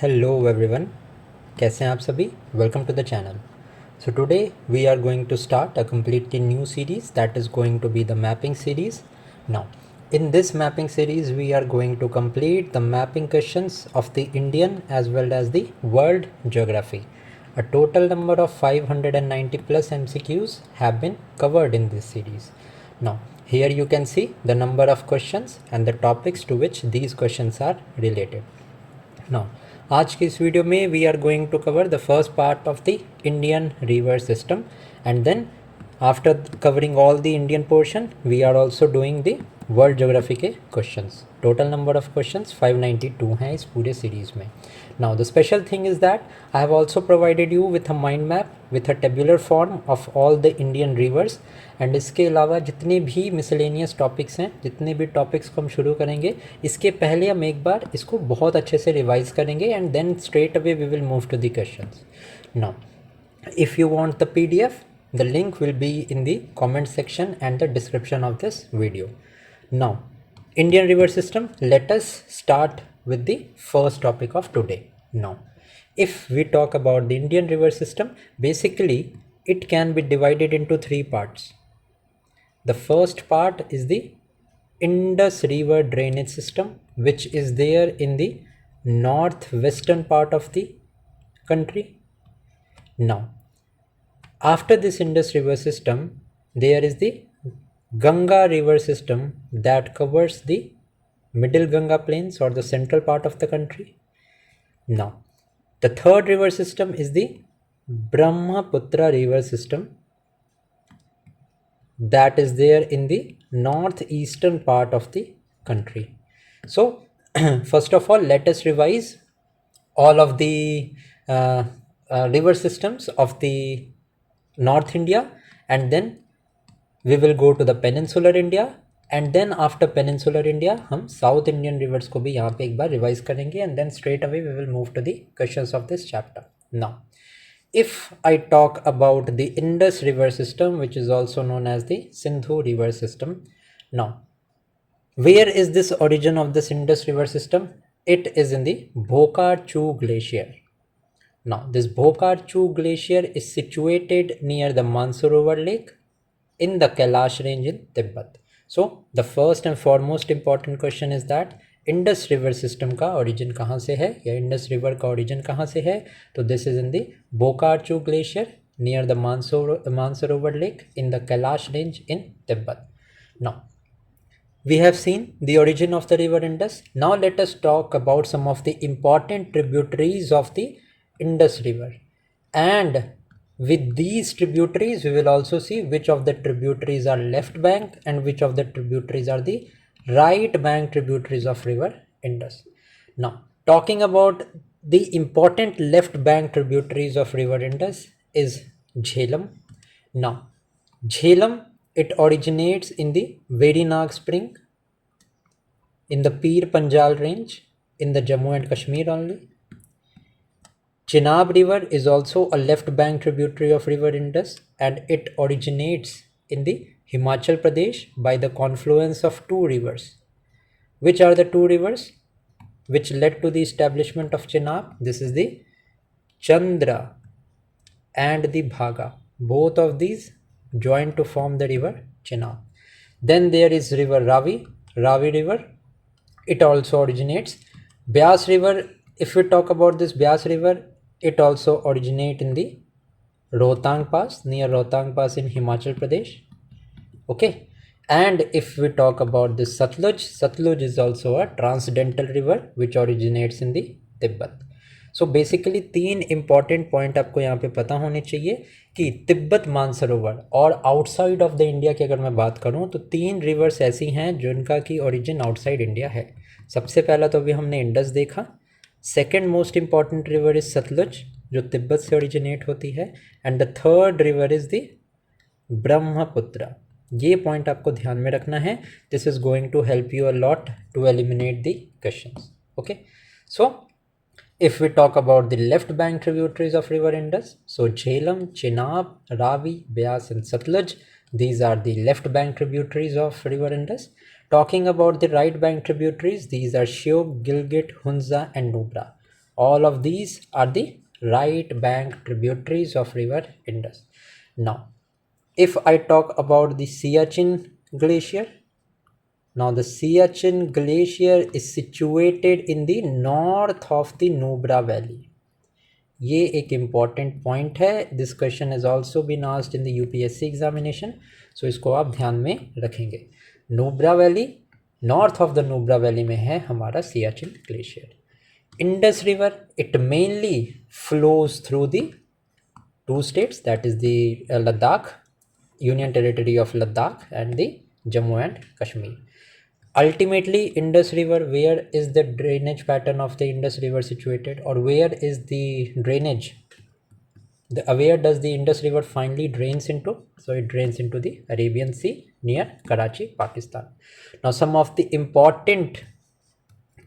Hello everyone, कैसे हैं आप सभी? Welcome to the channel. So today we are going to start a completely new series that is going to be the mapping series. Now in this mapping series we are going to complete the mapping questions of the Indian as well as the world geography. A total number of 590 plus MCQs have been covered in this series. Now here you can see the number of questions and the topics to which these questions are related. Now आज की इस video में we are going to cover the first part of the Indian river system and then after covering all the Indian portion we are also doing the world geography के questions. Total number of questions 592 हैं इस पूरे series में. Now the special thing is that I have also provided you with a mind map with a tabular form of all the Indian rivers. एंड इसके अलावा जितने भी मिसलेनियस टॉपिक्स हैं, जितने भी टॉपिक्स को हम शुरू करेंगे, इसके पहले हम एक बार इसको बहुत अच्छे से रिवाइज करेंगे and then straight away we will move to the questions. Now if you want the PDF, the link will be in the comment section and the description of this video. Now Indian river system, let us start with the first topic of today. Now if we talk about the Indian river system, basically it can be divided into three parts. The first part is the Indus river drainage system, which is there in the northwestern part of the country. Now after this Indus river system, there is the Ganga river system that covers the middle Ganga plains or the central part of the country. Now the third river system is the Brahmaputra river system that is there in the northeastern part of the country. So first of all, let us revise all of the river systems of the North India, and then we will go to the peninsular India, and then after peninsular India हम South Indian rivers को भी यहाँ पे एक बार revise करेंगे, and then straight away we will move to the questions of this chapter. Now if I talk about the Indus river system, which is also known as the Sindhu river system, now where is this origin of this Indus river system? It is in the Bhokar-Chu glacier. Now this Bhokar-Chu glacier is situated near the Mansarovar lake in the Kailash range in Tibet. So the first and foremost important question is that Indus river system का origin कहाँ से है या Indus river का origin कहाँ से है? तो this is in the Bhokar-Chu glacier near the Mansarovar lake in the Kailash range in Tibet. Now we have seen the origin of the river Indus. Now let us talk about some of the important tributaries of the Indus river, and with these tributaries we will also see which of the tributaries are left bank and which of the tributaries are the right bank tributaries of river Indus. Now talking about the important left bank tributaries of river Indus is Jhelum. Now Jhelum, it originates in the Vedinag spring in the Pir Panjal range in the Jammu and Kashmir only. Chenab river is also a left bank tributary of river Indus, and it originates in the Himachal Pradesh by the confluence of two rivers. Which are the two rivers which led to the establishment of Chenab? This is the Chandra and the Bhaga. Both of these join to form the river Chenab. Then there is river Ravi river. It also originates. Beas river, if we talk about this Beas river, it also originates in the Rohtang Pass, near Rohtang Pass in Himachal Pradesh. Okay. And if we talk about this Satluj is also a transcendental river which originates in the Tibet. So basically तीन important point आपको यहाँ पे पता होने चाहिए कि तिब्बत मानसरोवर और outside of the India की अगर मैं बात करूँ तो तीन रिवर्स ऐसी हैं जिनका की ओरिजिन आउटसाइड इंडिया है. सबसे पहला तो अभी हमने इंडस देखा. Second most important river is Sutlej जो तिब्बत से ओरिजिनेट होती है, and the third river is the Brahmaputra. ये पॉइंट आपको ध्यान में रखना है. This is going to help you a lot to eliminate the questions. Okay, so if we talk about the left bank tributaries of river Indus, so Jhelum, Chenab, Ravi, Beas and Satluj, these are the left bank tributaries of river Indus. Talking about the right bank tributaries, these are Shyok, Gilgit, Hunza and Nubra. All of these are the right bank tributaries of river Indus. Now if I talk about the Siachen glacier, now the Siachen glacier is situated in the north of the Nubra valley. ये एक important point है. This question is also been asked in the UPSC examination, so इसको आप ध्यान में रखेंगे. Nubra valley, north of the Nubra valley में है हमारा Siachen glacier. Indus river, it mainly flows through the two states, that is the Ladakh, union territory of Ladakh and the Jammu and Kashmir. Ultimately, Indus River, where is the drainage pattern of the Indus River situated, or where is the drainage? Where does the Indus River finally drains into? So it drains into the Arabian Sea near Karachi, Pakistan. Now some of the important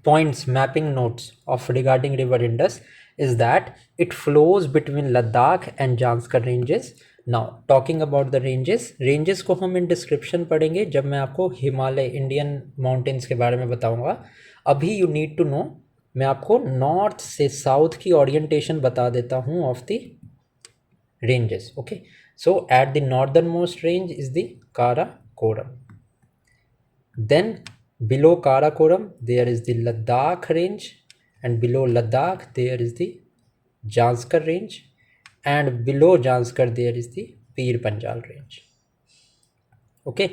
points, mapping notes of regarding river Indus is that it flows between Ladakh and Janskar ranges. Now talking about the ranges को हम in description पढ़ेंगे जब मैं आपको Himalaya, Indian mountains के बारे में बताऊंगा. अभी यू नीड टू नो, मैं आपको नॉर्थ से साउथ की ओरिएंटेशन बता देता हूँ of the ranges. Okay, so at the northern most range is the Karakoram, then below Karakoram there is the Ladakh range, and below Ladakh there is the Zanskar range, and below Janskar there is the Pir Panjal range. Okay,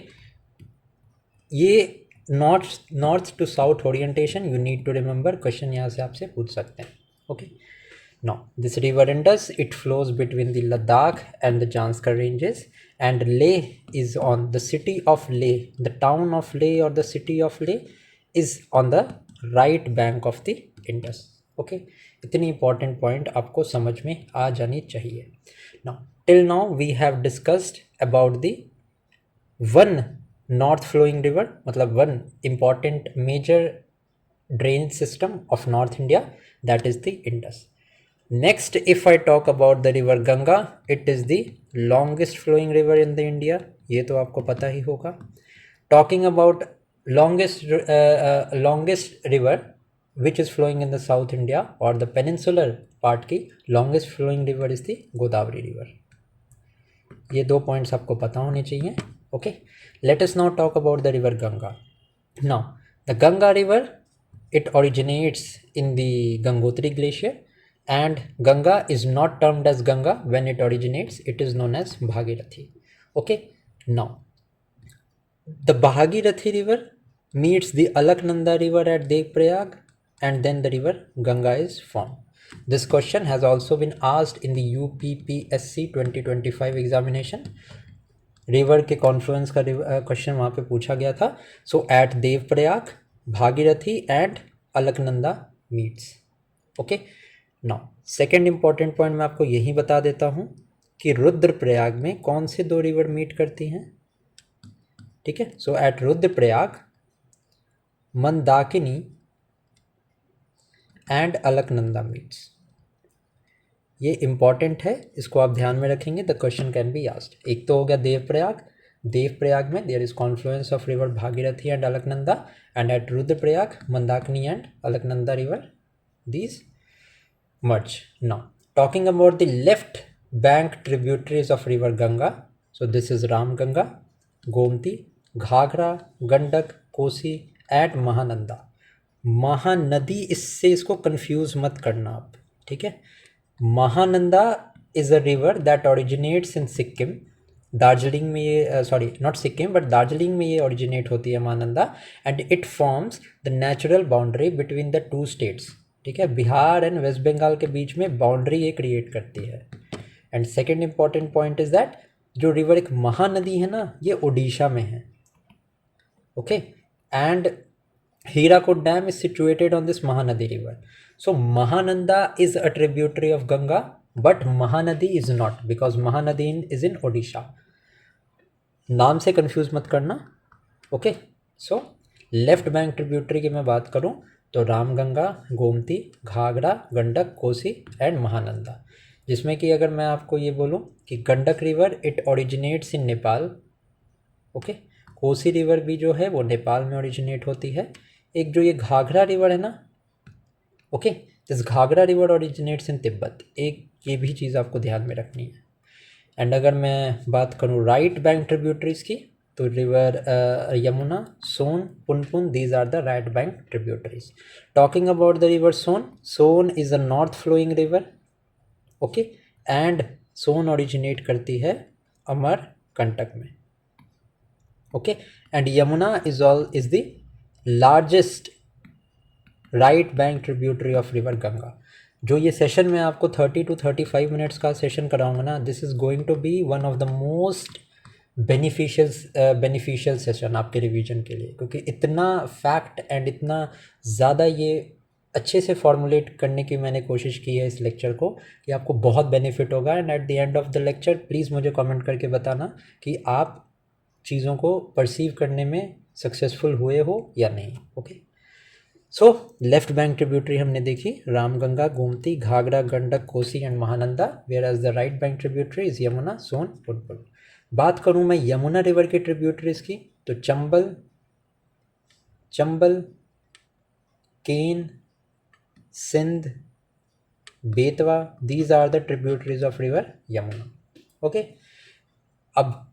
ये north to south orientation you need to remember, question यहाँ से आपसे पूछ सकते हैं. Okay, now this river Indus, it flows between the Ladakh and the Zanskar ranges, and Leh is on the city of Leh, the town of Leh और the city of Leh is on the right bank of the Indus. Okay, इतनी important point आपको समझ में आ जानी चाहिए. Now till now we have discussed about the one north flowing river, मतलब one important major drainage system of north India, that is the Indus. Next if I talk about the river Ganga, it is the longest flowing river in the India, ये तो आपको पता ही होगा. Talking about longest river which is flowing in the South India or the peninsular part की longest flowing river is the Godavari river. ये दो points आपको पता होने चाहिए. Okay, let us now talk about the river Ganga. Now the Ganga river, it originates in the Gangotri glacier, and Ganga is not termed as Ganga when it originates, it is known as Bhagirathi. Okay, now the Bhagirathi river meets the Alaknanda river at Devprayag, and then the river Ganga is formed. This question has also been asked in the UPPSC 2025 examination. River के confluence का question वहाँ पे पूछा गया था. So at Devprayag, Bhagirathi and Alaknanda meets. Okay, now second important point मैं आपको यही बता देता हूँ कि रुद्रप्रयाग में कौन से दो रिवर मीट करती हैं. ठीक है, so at Rudraprayag Mandakini and Alaknanda meets. ये इंपॉर्टेंट है, इसको आप ध्यान में रखेंगे. The question can be asked. एक तो हो गया देवप्रयाग, देवप्रयाग में there is confluence of river Bhagirathi and Alaknanda, and at Rudraprayag Mandakini and Alaknanda river these merge. Now talking about the left bank tributaries of river Ganga, so this is Ramganga, Gomti, Ghagra, Gandak, Kosi and Mahananda. Mahanadi, इससे इसको confuse मत करना आप. ठीक है, Mahananda is a river that originates इन सिक्किम. दार्जिलिंग में ये sorry not Sikkim but Darjeeling में ये ओरिजिनेट होती है Mahananda, and it forms the natural boundary between the two states. ठीक है, बिहार एंड वेस्ट बंगाल के बीच में बाउंड्री ये क्रिएट करती है. And second important point is that जो रिवर एक महानदी है ना, ये ओडिशा में है. Okay, and Hirakud dam is situated on this Mahanadi river. So Mahananda is a tributary of Ganga, but Mahanadi is not, because Mahanadi is in Odisha. नाम से कंफ्यूज मत करना. Okay, so left bank tributary की मैं बात करूं तो रामगंगा, गोमती, घाघरा, गंडक, कोसी एंड महानंदा. जिसमें कि अगर मैं आपको ये बोलूँ कि Gandak river it originates in Nepal. Okay, Kosi river भी जो है वो नेपाल में ओरिजिनेट होती है. एक जो ये घाघरा रिवर है ना, okay, this Ghaghara river originates in Tibet, एक ये भी चीज़ आपको ध्यान में रखनी है। एंड अगर मैं बात करूँ राइट बैंक ट्रिब्यूटरीज की, तो river Yamuna, Son, Punpun, these are the right bank tributaries. Talking about the river Son, Son is a north flowing river, okay, and Son originate करती है अमरकंटक में, okay, and Yamuna is the largest right bank tributary of river Ganga. जो ये session मैं आपको 30 to 35 minutes का session कराऊंगा ना, this is going to be one of the most beneficial session आपके रिवीजन के लिए, क्योंकि इतना फैक्ट एंड इतना ज़्यादा ये अच्छे से फॉर्मुलेट करने की मैंने कोशिश की है इस लेक्चर को कि आपको बहुत बेनिफिट होगा। And at the end of the lecture please मुझे कमेंट करके बताना कि आप चीज़ों को परसीव करने में सक्सेसफुल हुए हो या नहीं, okay. So left bank tributary हमने देखी, Ramganga, Gomti, Ghaghara, Gandak, Kosi and Mahananda, whereas the right bank tributary is Yamuna, Son, Punpun. बात करूं मैं यमुना रिवर की ट्रिब्यूटरीज की, तो Chambal, Ken, Sindh, Betwa, these are the tributaries of river Yamuna, okay. अब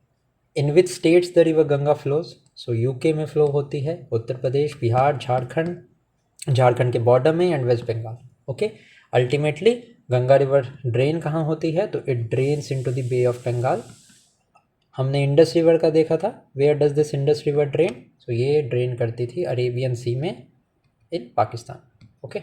in which states the river Ganga flows, so UK में फ्लो होती है, उत्तर प्रदेश, बिहार, झारखंड के बॉर्डर में and west Bengal, okay. Ultimately Ganga river drain कहाँ होती है, तो it drains into the bay of Bengal. हमने इंडस रिवर का देखा था, where does this Indus river drain, so ये ड्रेन करती थी अरेबियन सी में in Pakistan, okay.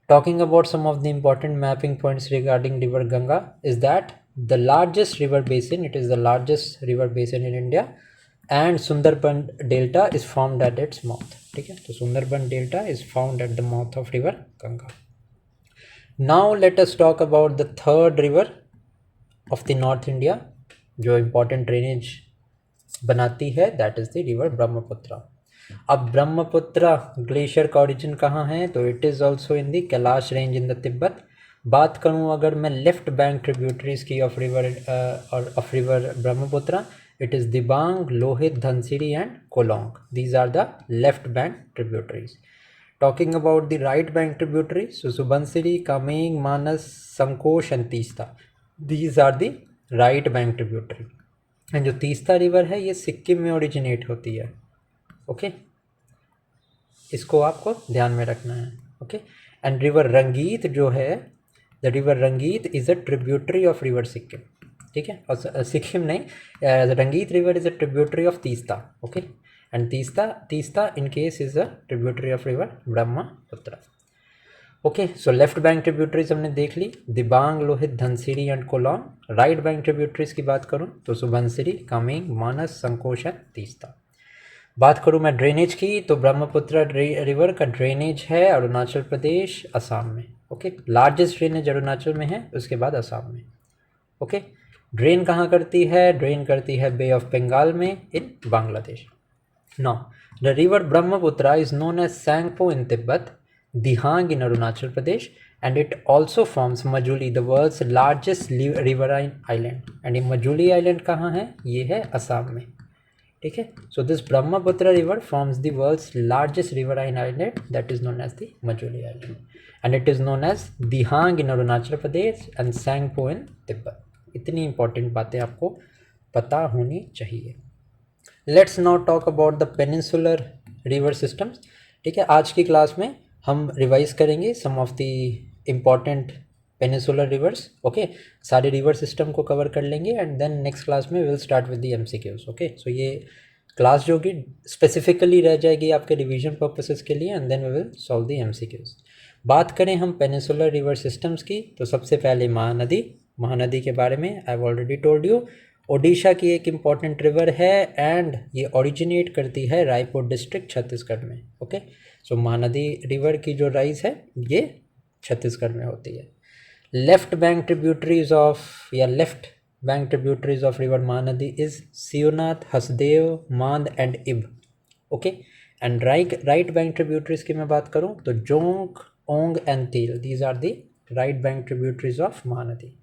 Talking about some of the important mapping points regarding river Ganga is that the largest river basin, it is the largest river basin in India, and Sundarban Delta is formed at its mouth, ठीक है, तो Sundarban Delta is found at the mouth of river Ganga. Now let us talk about the third river of the North India, जो important drainage बनाती है, that is the river Brahmaputra. अब Brahmaputra glacier का origin कहाँ है, तो it is also in the Kailash range in the Tibet. बात करूँ अगर मैं लेफ्ट बैंक ट्रिब्यूटरीज की of river Brahmaputra, it is Dibang, Lohit, Dhansiri and Kolong, these are the left bank tributaries. Talking about the right bank tributary, so Subansiri, Kameng, Manas, Sankosh and Teesta, these are the right bank tributary. And जो Teesta river है ये सिक्किम में originate होती है, okay, इसको आपको ध्यान में रखना है, ओके। एंड रिवर रंगीत जो है, the river Rangit is a tributary of river Sikkim, ठीक है, और सिक्किम नहीं, Rangit river is a tributary of Teesta, okay. And Teesta in case is a tributary of river Brahmaputra, okay. So left bank tributaries हमने देख ली, Dibang, Lohit, Dhansiri and Kolong. Right bank tributaries की बात करूँ तो सुबनसिरी, कामेंग, मानस, संकोश एंड तीस्ता। बात करूँ मैं ड्रेनेज की, तो ब्रह्मपुत्र रिवर का ड्रेनेज है अरुणाचल प्रदेश, असम में, ओके। लार्जेस्ट ड्रेनेज अरुणाचल में है, उसके बाद असम में, ओके। ड्रेन कहाँ करती है, ड्रेन करती है बे ऑफ बंगाल में in Bangladesh. Now the river Brahmaputra is known as Tsangpo in Tibet, Dihang in Arunachal Pradesh, and it also forms Majuli, the world's largest riverine island. And ये मजूली आइलैंड कहाँ है, ये है असम में, ठीक है। So this Brahmaputra river forms the world's largest riverine island, that is known as the Majuli island, and it is known as Dihang in Arunachal Pradesh and Tsangpo in Tibet. इतनी important बातें आपको पता होनी चाहिए। Let's now talk about the peninsular river systems, ठीक है। आज की क्लास में हम रिवाइज करेंगे some of the important peninsular rivers, okay. सारे रिवर सिस्टम को कवर कर लेंगे एंड देन नेक्स्ट क्लास में will start with the MCQs, okay. So ये क्लास जो कि स्पेसिफिकली रह जाएगी आपके रिवीजन पर्पसेस के लिए, and then we will solve the MCQs. बात करें हम पेनिनसुलर रिवर सिस्टम्स की, तो सबसे पहले महानदी के बारे में I have already told you, Odisha की एक इम्पॉर्टेंट रिवर है एंड ये ओरिजिनेट करती है रायपुर डिस्ट्रिक्ट छत्तीसगढ़ में, ओके। सो महानदी रिवर की जो राइज है ये छत्तीसगढ़ में होती है। Left bank tributaries of river Mahanadi is Seonath, Hasdeo, Mand and Ib, okay. And right bank tributaries की मैं बात करूं तो Jonk, Ong and Tel, these are the right bank tributaries of Mahanadi.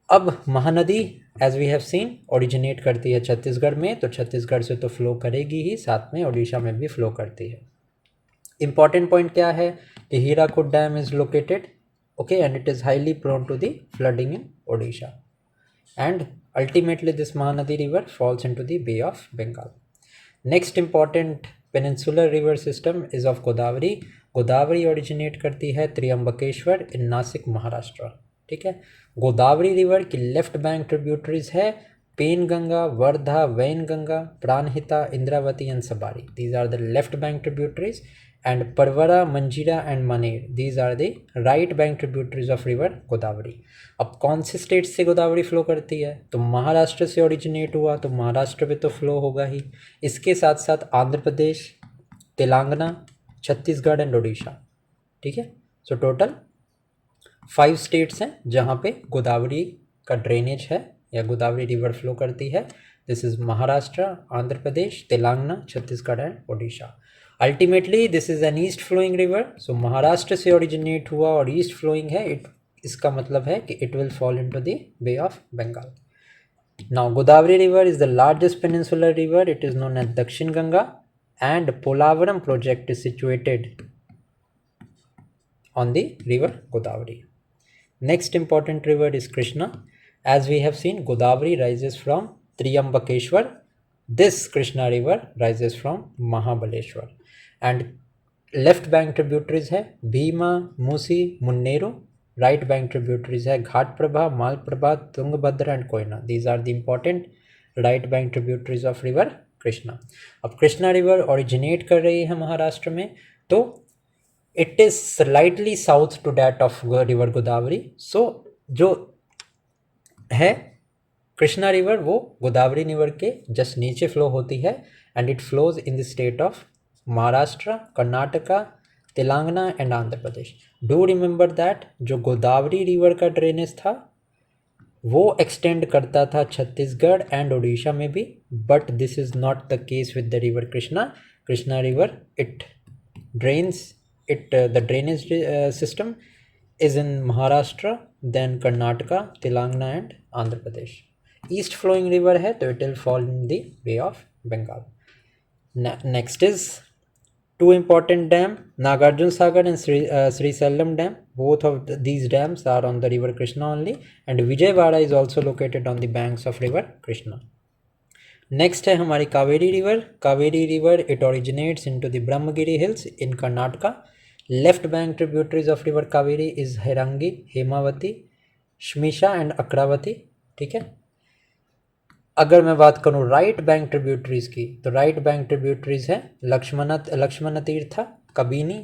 अब Mahanadi as we have seen originate करती है छत्तीसगढ़ में, तो छत्तीसगढ़ से तो फ्लो करेगी ही, साथ में ओडिशा में भी फ्लो करती है। Important point क्या है कि Hirakud dam is located, okay, and it is highly prone to the flooding in Odisha, and ultimately this Mahanadi river falls into the Bay of Bengal. Next important peninsular river system is of Godavari. Godavari originate करती है Trimbakeshwar in Nashik Maharashtra, ठीक है। Godavari river की left bank tributaries है Penganga, Wardha, Wainganga, Pranhita, Indravati and Sabari. These are the left bank tributaries, and Parvara, Manjira and Maner, these are the right bank tributaries of river Godavari. अब कौन से state से गोदावरी फ्लो करती है, तो महाराष्ट्र से ओरिजिनेट हुआ तो महाराष्ट्र में तो फ्लो होगा ही, इसके साथ साथ आंध्र प्रदेश, तेलंगाना, छत्तीसगढ़ एंड उड़ीसा, ठीक है। सो टोटल 5 स्टेट्स हैं जहाँ पे गोदावरी का ड्रेनेज है या गोदावरी रिवर फ्लो करती है. This is Maharashtra, Andhra Pradesh, Telangana, Chhattisgarh and Odisha. Ultimately this is an east flowing river. So Maharashtra से ओरिजिनेट हुआ और ईस्ट फ्लोइंग है, इसका मतलब है कि it will fall into the bay of Bengal. Now Godavari river is the largest peninsular river. It is known as Dakshin Ganga and Polavaram project is situated on the river Godavari. Next important river is Krishna. As we have seen, Godavari rises from Triambakeshwar. This Krishna river rises from Mahabaleshwar. And left bank tributaries है Bhima, Musi, Munneru. Right bank tributaries है Ghatprabha, Malprabha, Tungabhadra and Koyna. These are the important right bank tributaries of river Krishna. अब Krishna river originate कर रही है महाराष्ट्र में, तो it is slightly south to that of river Godavari. So जो है Krishna river वो गोदावरी रिवर के जस्ट नीचे फ्लो होती है and it flows in the state of Maharashtra, Karnataka, Telangana and Andhra Pradesh. Do remember that जो गोदावरी रिवर का ड्रेनेज था वो एक्सटेंड करता था छत्तीसगढ़ एंड उड़ीसा में भी, but this is not the case with the river Krishna. Krishna river it drains it the drainage system is in Maharashtra, then Karnataka, Telangana and Andhra Pradesh. East flowing river है तो it will fall in the bay of Bengal. Next is two important dam, Nagarjuna Sagar and Sri Salem Dam. Both of these dams are on the river Krishna only, and Vijayawada is also located on the banks of river Krishna. Next है हमारी Kaveri river. Kaveri river it originates into the Brahmagiri hills in Karnataka. Left bank tributaries of river Kaveri is Herangi, Hemavati, Shmisha and Akravati, ठीक है. अगर मैं बात करूँ right bank tributaries की, तो राइट बैंक ट्रिब्यूटरीज है Lakshman Tirtha, Kabini,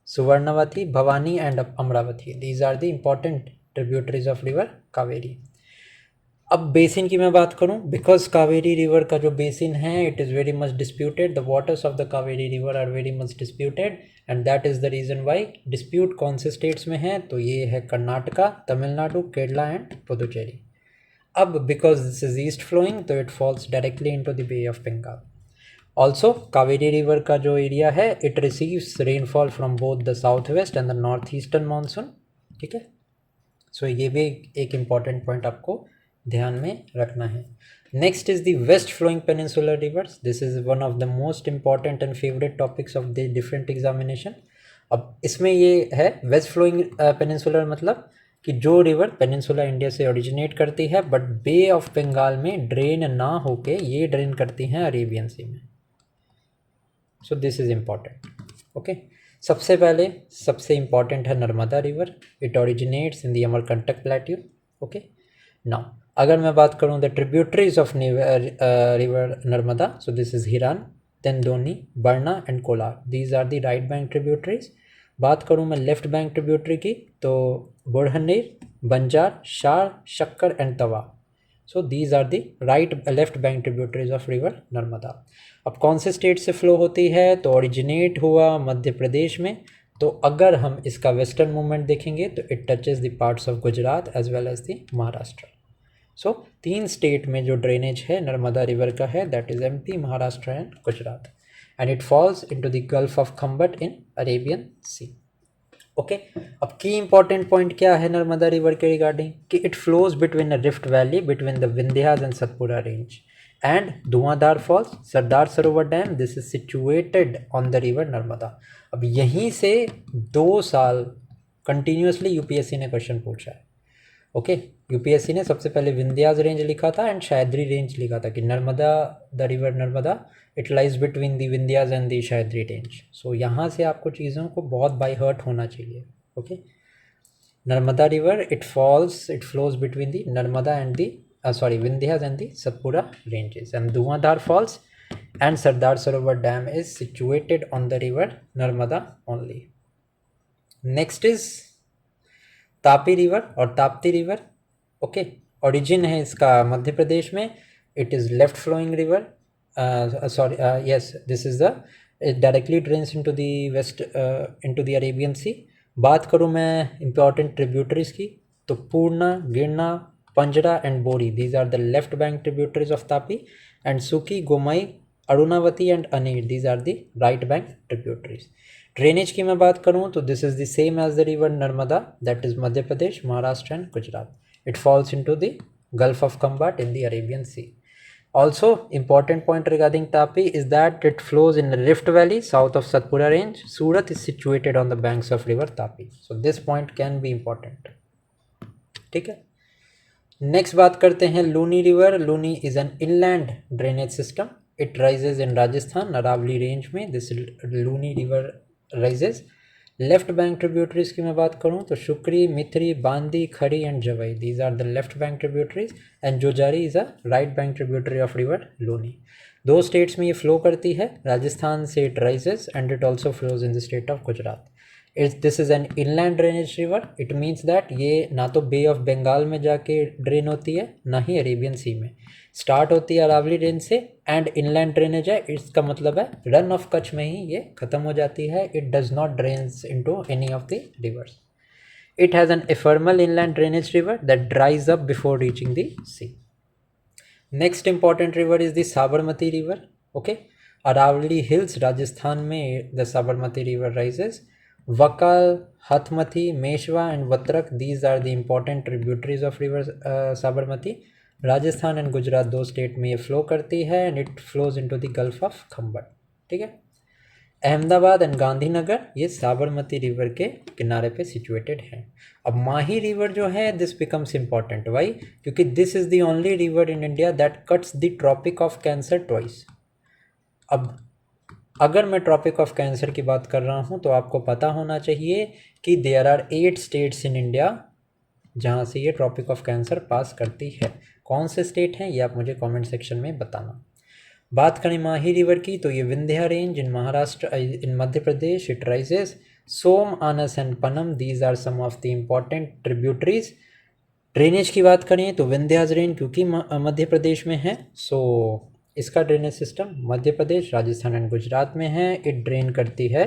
Suvarnavati, Bhavani and Amaravati. These are the important tributaries of river Kaveri. अब बेसिन की मैं बात करूँ, बिकॉज कावेरी रिवर का जो बेसिन है it is very much disputed. The waters of the Kaveri river are very much disputed and that is the reason why. Dispute कौन से स्टेट्स में है, तो ये है कर्नाटका, तमिलनाडु, केरला एंड पुदुचेरी. अब because this is east flowing तो it falls directly into the bay of Bengal. Also Kaveri river का जो एरिया है it receives rainfall from both the south west and the north eastern monsoon, ठीक है. सो ये भी एक इम्पॉर्टेंट पॉइंट आपको ध्यान में रखना है. Next is the west flowing peninsular rivers. This is one of the most important and favourite topics of the different examination. अब इसमें ये है वेस्ट फ्लोइंग पेनिनसुलर मतलब कि जो रिवर पेनिनसुला इंडिया से ओरिजिनेट करती है बट बे ऑफ बंगाल में ड्रेन ना होके ये ड्रेन करती हैं अरेबियन सी में. So this is important, okay. सबसे पहले सबसे इम्पॉर्टेंट है Narmada river. It originates in the Amarkantak plateau, okay. Now अगर मैं बात करूँ the tributaries of river Narmada, so this is Hiran, then Dhoni, Barna and Kolar. These are the right bank tributaries. बात करूँ मैं लेफ्ट बैंक ट्रिब्यूटरी की, तो बुढ़नेर, Banjar, Shar, Shakkar and Tawa. So these are the left bank tributaries of river Narmada. अब कौन से स्टेट से फ्लो होती है, तो ओरिजिनेट हुआ मध्य प्रदेश में. तो अगर हम इसका वेस्टर्न मूवमेंट देखेंगे तो it touches the parts of Gujarat as well as the Maharashtra. So 3 state में जो ड्रेनेज है नर्मदा रिवर का है that is MP, Maharashtra and Gujarat. And it falls into the Gulf of Khambat in Arabian Sea. Okay. अब की important point क्या है Narmada river के रिगार्डिंग कि it flows between a rift valley between the Vindhyas and Satpura range. And Dhuandhar false, Sardar Sarovar dam, this is situated on the river Narmada. अब यहीं से 2 साल कंटिन्यूसली यूपीएससी ने क्वेश्चन पूछा है। ओके, यूपीएससी ने सबसे पहले विंध्याज रेंज लिखा था एंड शायद्री रेंज लिखा था कि Narmada, the river Narmada it lies between the Vindhyas and the Sahyadri range. So यहाँ से आपको चीज़ों को बहुत बाय हर्ट होना चाहिए। Okay, Narmada river it flows between the Narmada and the Vindhyas and the Satpura ranges, and Dhuandhar Falls and Sardar Sarovar Dam is situated on the river Narmada only. Next is Tapi river और Tapti river. Okay, origin है इसका मध्य प्रदेश में। It is left flowing river, yes this is the, it directly drains into the west, into the Arabian sea. बात करूँ मैं important tributaries की, तो पूर्णा, गिरना, Panjhra and Bori, these are the left bank tributaries of Tapi, and Suki, Gomai, Arunavati and Aner, these are the right bank tributaries. Drainage की मैं बात करूँ तो this is the same as the river Narmada, that is Madhya Pradesh, Maharashtra and Gujarat. It falls into the gulf of Khambhat in the Arabian Sea. Also, important point regarding Tapi is that it flows in the Rift Valley south of Satpura range. Surat is situated on the banks of river Tapi. So this point can be important. ठीक है, next बात करते हैं Luni river. Luni is an inland drainage system, it rises in Rajasthan Aravalli range में। This Luni river rises. Left bank tributaries की मैं बात करूं तो Sukri, Mithri, Bandi, Khari and Jawai, these are the left bank tributaries, and Jojari is a right bank tributary of river Luni. 2 states में ये flow करती है, राजस्थान से it rises and it also flows in the state of Gujarat. This is an inland drainage river, it means that ये ना तो बे of Bengal में जाके ड्रेन होती है ना ही अरेबियन सी में। स्टार्ट होती है अरावली रेंज से एंड इनलैंड ड्रेनेज है, इसका मतलब है रन ऑफ कच्छ में ही ये ख़त्म हो जाती है। It does not drains into any of the rivers. It has an ephemeral inland drainage river that dries up before reaching the sea. Next important river is the Sabarmati river. Okay, Aravalli hills Rajasthan में the Sabarmati river rises. Vakal, Hathmathi, Meshwa and Vatrak, these are the important tributaries of river Sabarmati. Rajasthan and Gujarat 2 state में ये flow करती है and it flows into the gulf of Khambhat. ठीक है, Ahmedabad and Gandhinagar ये Sabarmati river के किनारे पे सिचुएटेड है। अब माही रिवर जो है दिस बिकम्स इम्पॉर्टेंट, वाई? क्योंकि this is the only river in India that cuts the Tropic of Cancer twice. अब अगर मैं ट्रॉपिक ऑफ कैंसर की बात कर रहा हूँ तो आपको पता होना चाहिए कि there are 8 states in India जहाँ से ये ट्रॉपिक ऑफ कैंसर पास करती है। कौन से स्टेट हैं ये आप मुझे कमेंट सेक्शन में बताना। बात करें माही रिवर की तो ये Vindhya range in Maharashtra, in Madhya Pradesh it rises. Som, Anas and Panam, these are some of the important tributaries. Drainage की बात करें तो विंध्याज रेंज क्योंकि मध्य प्रदेश में है, सो इसका drainage system Madhya Pradesh, Rajasthan and Gujarat में है। इट ड्रेन करती है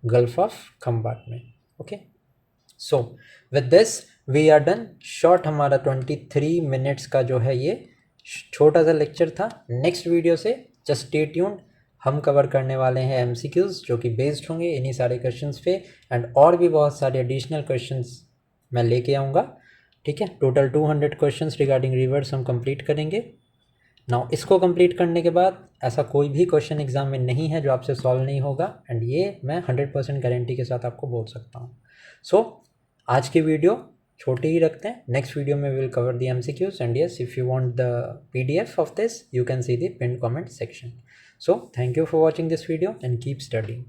गल्फ ऑफ खंबाट में। Okay, so with this we are done. Short हमारा 23 मिनट्स का जो है ये छोटा सा लेक्चर था। नेक्स्ट वीडियो से जस्ट स्टे ट्यून्ड, हम कवर करने वाले हैं एमसीक्यूज जो कि बेस्ड होंगे इन्हीं सारे क्वेश्चंस पे, एंड और भी बहुत सारे एडिशनल क्वेश्चंस मैं लेके आऊँगा। ठीक है, टोटल 200 क्वेश्चंस रिगार्डिंग रिवर्स हम कंप्लीट करेंगे। नाउ इसको कंप्लीट करने के बाद ऐसा कोई भी क्वेश्चन एग्जाम में नहीं है जो आपसे सॉल्व नहीं होगा, एंड ये मैं 100% गारंटी के साथ आपको बोल सकता हूँ। सो आज की वीडियो छोटी ही रखते हैं। नेक्स्ट वीडियो में will cover the MCQs, and yes if you want the PDF of this you can see the pin comment section. So thank you for watching this video and keep studying.